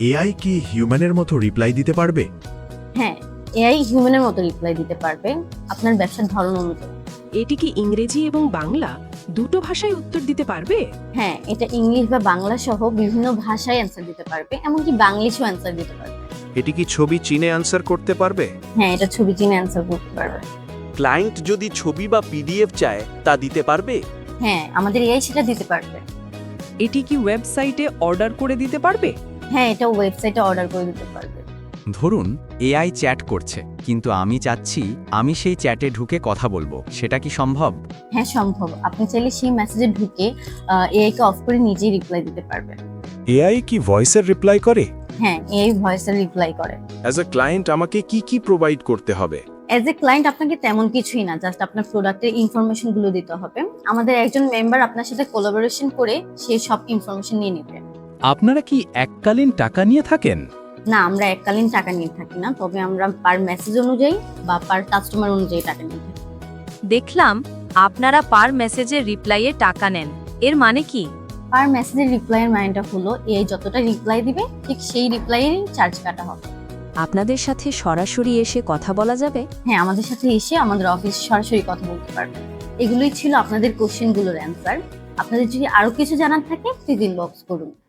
AI কি হিউম্যানের মতো reply দিতে পারবে? হ্যাঁ, এআই হিউম্যানের মতো রিপ্লাই দিতে পারবে আপনার ব্যবসার ধরন অনুযায়ী। এটি কি ইংরেজি এবং বাংলা দুটো ভাষায় উত্তর দিতে পারবে? হ্যাঁ, এটা ইংলিশ বা বাংলা সহ বিভিন্ন ভাষায় অ্যান্সার দিতে পারবে, এমনকি বাংলিশও অ্যান্সার দিতে পারবে। এটি কি ছবি চিনে অ্যান্সার করতে পারবে? হ্যাঁ, এটা ছবি চিনে অ্যান্সার করতে পারবে। ক্লায়েন্ট যদি ছবি বা পিডিএফ চায় তা দিতে পারবে? হ্যাঁ, আমাদের এআই সেটা দিতে পারবে। এটি কি ওয়েবসাইটে অর্ডার করে দিতে পারবে? হ্যাঁ, এটা ওয়েবসাইটে অর্ডার করে দিতে পারবে। ধরুন এআই চ্যাট করছে, কিন্তু আমি চাচ্ছি আমি সেই চ্যাটে ঢুকে কথা বলবো, সেটা কি সম্ভব? হ্যাঁ, সম্ভব। আপনি চাইলে সেই মেসেজে ঢুকে এআই কে অফ করে নিজেই রিপ্লাই দিতে পারবেন। এআই কি ভয়েসের রিপ্লাই করে? হ্যাঁ, এআই ভয়েসের রিপ্লাই করে। অ্যাজ এ ক্লায়েন্ট আমাকে কি কি প্রোভাইড করতে হবে? অ্যাজ এ ক্লায়েন্ট আপনাকে তেমন কিছুই না, জাস্ট আপনার প্রোডাক্টের ইনফরমেশন গুলো দিতে হবে। আমাদের একজন মেম্বার আপনার সাথে কোলাবোরেশন করে সেই সব ইনফরমেশন নিয়ে নেবে। আপনারা কি এককালীন টাকা নিয়ে থাকেন? না, আমরা এককালীন টাকা নিয়ে থাকি না, তবে আমরা পার মেসেজ অনুযায়ী বা পার কাস্টমার অনুযায়ী টাকা নিয়ে থাকি। দেখলাম আপনারা পার মেসেজের রিপ্লাইয়ে টাকা নেন, এর মানে কি? পার মেসেজের রিপ্লাইয়ের মানেটা হলো এআই যতটা রিপ্লাই দিবে ঠিক সেই রিপ্লাইয়েরই চার্জ কাটা হবে। আপনাদের সাথে সরাসরি এসে কথা বলা যাবে? হ্যাঁ, আমাদের সাথে এসে আমাদের অফিস সরাসরি কথা বলতে পারবেন। এগুলোই ছিল আপনাদের কোশ্চেনগুলোর অ্যান্সার। আপনাদের যদি আরো কিছু জানার থাকে প্লিজ ইনবক্স করুন।